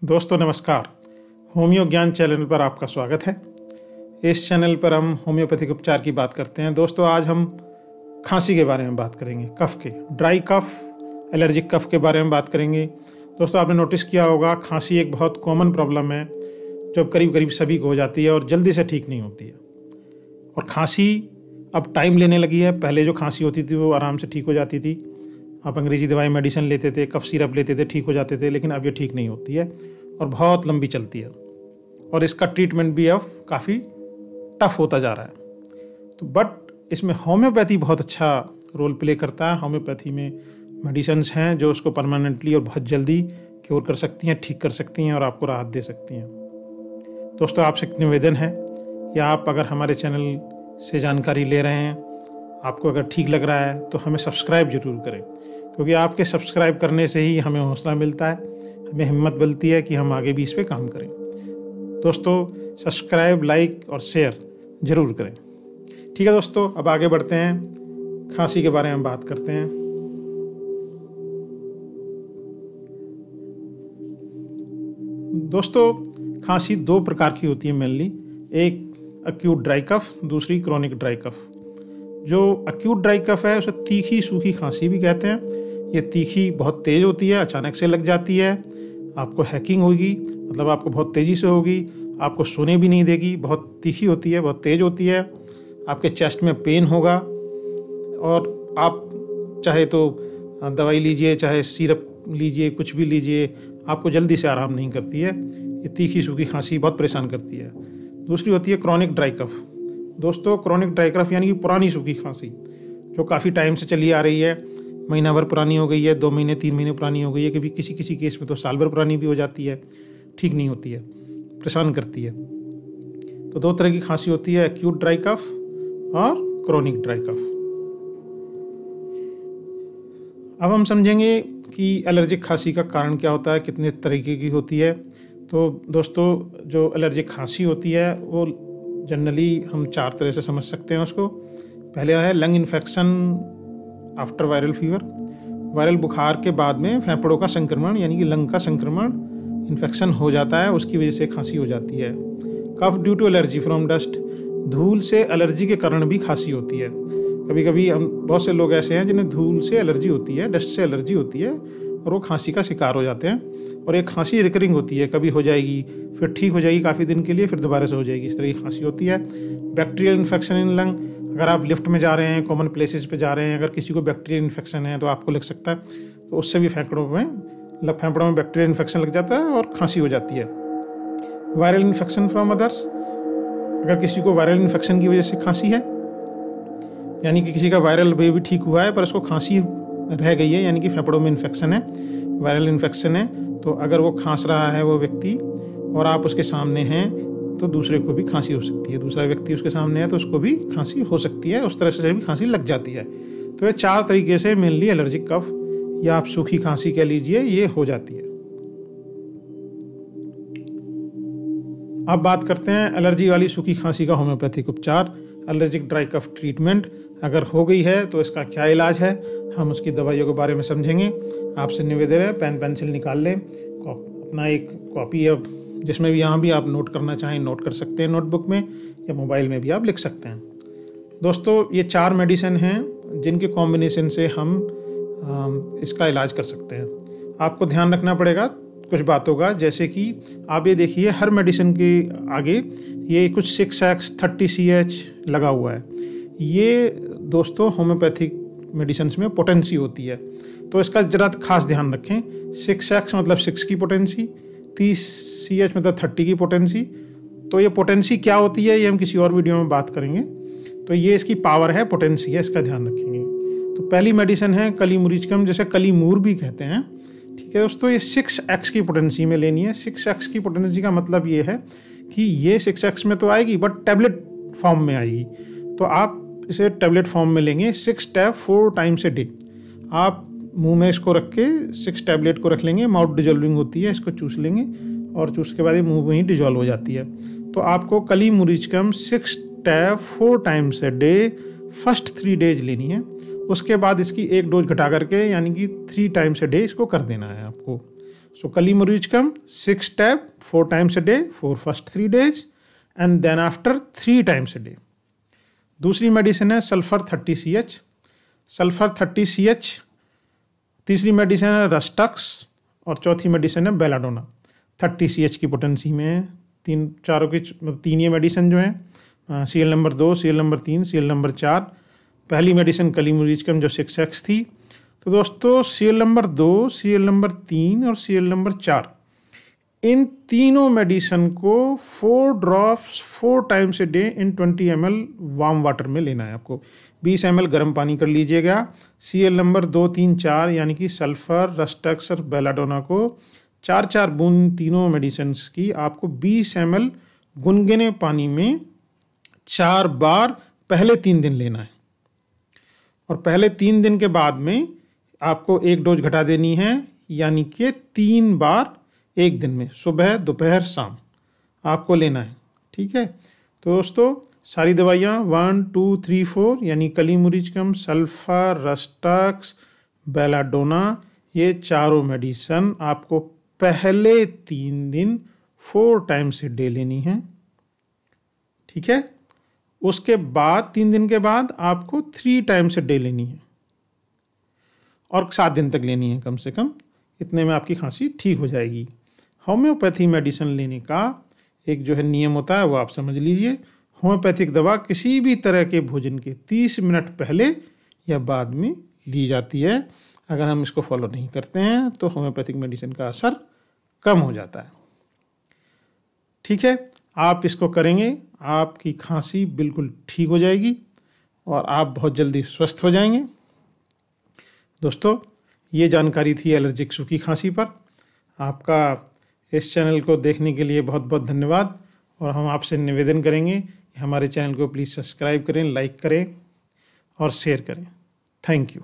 दोस्तों नमस्कार। होम्यो ज्ञान चैनल पर आपका स्वागत है। इस चैनल पर हम होम्योपैथिक उपचार की बात करते हैं। दोस्तों आज हम खांसी के बारे में बात करेंगे, कफ के, ड्राई कफ, एलर्जिक कफ के बारे में बात करेंगे। दोस्तों आपने नोटिस किया होगा खांसी एक बहुत कॉमन प्रॉब्लम है जो करीब करीब सभी को हो जाती है और जल्दी से ठीक नहीं होती है। और खांसी अब टाइम लेने लगी है। पहले जो खांसी होती थी वो आराम से ठीक हो जाती थी। आप अंग्रेजी दवाई मेडिसिन लेते थे, कफ सिरप लेते थे, ठीक हो जाते थे। लेकिन अब ये ठीक नहीं होती है और बहुत लंबी चलती है और इसका ट्रीटमेंट भी अब काफ़ी टफ होता जा रहा है। तो बट इसमें होम्योपैथी बहुत अच्छा रोल प्ले करता है। होम्योपैथी में मेडिसिन्स हैं जो उसको परमानेंटली और बहुत जल्दी क्योर कर सकती हैं, ठीक कर सकती हैं और आपको राहत दे सकती हैं। दोस्तों आपसे एक निवेदन है, या आप अगर हमारे चैनल से जानकारी ले रहे हैं, आपको अगर ठीक लग रहा है तो हमें सब्सक्राइब जरूर करें, क्योंकि आपके सब्सक्राइब करने से ही हमें हौसला मिलता है, हमें हिम्मत मिलती है कि हम आगे भी इस पे काम करें। दोस्तों सब्सक्राइब, लाइक और शेयर ज़रूर करें। ठीक है दोस्तों, अब आगे बढ़ते हैं, खांसी के बारे में बात करते हैं। दोस्तों खांसी दो प्रकार की होती है मेनली, एक एक्यूट ड्राई कफ, दूसरी क्रोनिक ड्राई कफ। जो एक्यूट ड्राई कफ है उसे तीखी सूखी खांसी भी कहते हैं। ये तीखी बहुत तेज़ होती है, अचानक से लग जाती है, आपको हैकिंग होगी, मतलब आपको बहुत तेज़ी से होगी, आपको सोने भी नहीं देगी, बहुत तीखी होती है, बहुत तेज़ होती है, आपके चेस्ट में पेन होगा और आप चाहे तो दवाई लीजिए, चाहे सिरप लीजिए, कुछ भी लीजिए, आपको जल्दी से आराम नहीं करती है। ये तीखी सूखी खांसी बहुत परेशान करती है। दूसरी होती है क्रोनिक ड्राई कफ। दोस्तों क्रोनिक ड्राई कफ यानी कि पुरानी सूखी खांसी जो काफ़ी टाइम से चली आ रही है, महीना भर पुरानी हो गई है, 2 महीने 3 महीने पुरानी हो गई है, कभी किसी किसी केस में तो साल भर पुरानी भी हो जाती है, ठीक नहीं होती है, परेशान करती है। तो दो तरह की खांसी होती है, एक्यूट ड्राई कफ और क्रोनिक ड्राई कफ। अब हम समझेंगे कि एलर्जिक खांसी का कारण क्या होता है, कितने तरीके की होती है। तो दोस्तों जो एलर्जिक खांसी होती है वो जनरली हम 4 तरह से समझ सकते हैं उसको। पहले है lung infection after viral fever. Viral बुखार के बाद में फेफड़ों का संक्रमण यानी कि लंग का संक्रमण, इन्फेक्शन हो जाता है, उसकी वजह से खांसी हो जाती है। Cough due to allergy from dust. धूल से एलर्जी के कारण भी खांसी होती है। कभी कभी हम बहुत से लोग ऐसे हैं जिन्हें धूल से एलर्जी होती है, डस्ट से एलर्जी होती है और वो खांसी का शिकार हो जाते हैं। और एक खांसी रिकरिंग होती है, कभी हो जाएगी फिर ठीक हो जाएगी काफ़ी दिन के लिए, फिर दोबारा से हो जाएगी, इस तरह की खांसी होती है। Bacterial infection in lung. अगर आप लिफ्ट में जा रहे हैं, कॉमन प्लेसेस पे जा रहे हैं, अगर किसी को बैक्टीरियल इन्फेक्शन है तो आपको लग सकता है, तो उससे भी फेफड़ों में बैक्टीरियल इन्फेक्शन लग जाता है और खांसी हो जाती है। Viral infection from others. अगर किसी को वायरल इन्फेक्शन की वजह से खांसी है, यानी कि किसी का वायरल भी ठीक हुआ है पर उसको खांसी रह गई है, यानी कि फेफड़ों में इन्फेक्शन है, वायरल इन्फेक्शन है, तो अगर वो खांस रहा है वो व्यक्ति और आप उसके सामने हैं तो दूसरे को भी खांसी हो सकती है। दूसरा व्यक्ति उसके सामने है तो उसको भी खांसी हो सकती है, उस तरह से भी खांसी लग जाती है। तो ये 4 तरीके से मेनली एलर्जिक कफ या आप सूखी खांसी कह लीजिए, ये हो जाती है। अब बात करते हैं एलर्जी वाली सूखी खांसी का होम्योपैथिक उपचार, एलर्जिक ड्राई कफ ट्रीटमेंट। अगर हो गई है तो इसका क्या इलाज है, हम उसकी दवाइयों के बारे में समझेंगे। आपसे निवेदन है पेन पेंसिल निकाल लें, अपना एक कॉपी है जिसमें भी यहाँ भी आप नोट करना चाहें नोट कर सकते हैं, नोटबुक में या मोबाइल में भी आप लिख सकते हैं। दोस्तों ये 4 मेडिसिन हैं जिनके कॉम्बिनेशन से हम इसका इलाज कर सकते हैं। आपको ध्यान रखना पड़ेगा कुछ बातों का, जैसे कि आप ये देखिए हर मेडिसिन के आगे ये कुछ 6X 30CH लगा हुआ है। ये दोस्तों होम्योपैथिक मेडिसिन में पोटेंसी होती है, तो इसका जरा खास ध्यान रखें। 6X मतलब 6 की पोटेंसी, 30CH मतलब 30 की पोटेंसी। तो ये पोटेंसी क्या होती है ये हम किसी और वीडियो में बात करेंगे। तो ये इसकी पावर है, पोटेंसी है, इसका ध्यान रखेंगे। तो पहली मेडिसिन है कलीमुरिचकम, जैसे कलीमूर भी कहते हैं। ठीक है दोस्तों, ये 6X की पोटेंसी में लेनी है। 6X की पोटेंसी का मतलब ये है कि ये 6X में तो आएगी बट टैबलेट फॉर्म में आएगी। तो आप इसे टैबलेट फॉर्म में लेंगे। 6 टैब 4 टाइम्स ए डे। आप मुंह में इसको रख के 6 टैबलेट को रख लेंगे, माउथ डिजोल्विंग होती है, इसको चूस लेंगे और चूस के बाद ये मुंह में ही डिजोल्व हो जाती है। तो आपको कलीमुरिचकम 6 tab 4 times a day first 3 days लेनी है। उसके बाद इसकी 1 डोज घटा करके यानी कि 3 टाइम्स ए डे इसको कर देना है आपको। So Kali-Muricum 6 tab 4 times a day for first 3 days and then after 3 times a day. दूसरी मेडिसिन है सल्फर 30CH। सल्फर 30CH तीसरी मेडिसिन है रस्टक्स और चौथी मेडिसिन है बेलाडोना। 30CH की पोटेंसी में है। तीन ये मेडिसिन जो हैं CL number 2, CL number 3, CL number 4। पहली मेडिसिन Kali-Muricum जो 6x थी। तो दोस्तों CL नंबर 2, CL नंबर 3 और CL नंबर 4 इन तीनों मेडिसिन को 4 drops 4 times a day in 20 ml warm water में लेना है आपको। 20 ml गर्म पानी कर लीजिएगा। CL नंबर 2, 3, 4 यानी कि सल्फर, रस्टक्स और बेलाडोना को 4-4 बूंद तीनों मेडिसिन की आपको 20 ml गुनगुने पानी में 4 बार पहले 3 दिन लेना है और पहले 3 दिन के बाद में आपको एक डोज घटा देनी है, यानी कि 3 बार एक दिन में सुबह, दोपहर, शाम आपको लेना है। ठीक है, तो दोस्तों सारी दवाइयाँ 1, 2, 3, 4 यानी Kali-Muricum, सल्फर, रस्टक्स, बेलाडोना ये चारों मेडिसिन आपको पहले 3 दिन 4 टाइम्स ए डे लेनी है। ठीक है, उसके बाद 3 दिन के बाद आपको 3 टाइम्स ए डे लेनी है और 7 दिन तक लेनी है कम से कम। इतने में आपकी खांसी ठीक हो जाएगी। होम्योपैथी मेडिसिन लेने का एक जो है नियम होता है वो आप समझ लीजिए। होम्योपैथिक दवा किसी भी तरह के भोजन के 30 मिनट पहले या बाद में ली जाती है। अगर हम इसको फॉलो नहीं करते हैं तो होम्योपैथिक मेडिसिन का असर कम हो जाता है। ठीक है, आप इसको करेंगे, आपकी खांसी बिल्कुल ठीक हो जाएगी और आप बहुत जल्दी स्वस्थ हो जाएंगे। दोस्तों ये जानकारी थी एलर्जिक सूखी खांसी पर। आपका इस चैनल को देखने के लिए बहुत बहुत धन्यवाद और हम आपसे निवेदन करेंगे कि हमारे चैनल को प्लीज़ सब्सक्राइब करें, लाइक करें और शेयर करें। Thank you.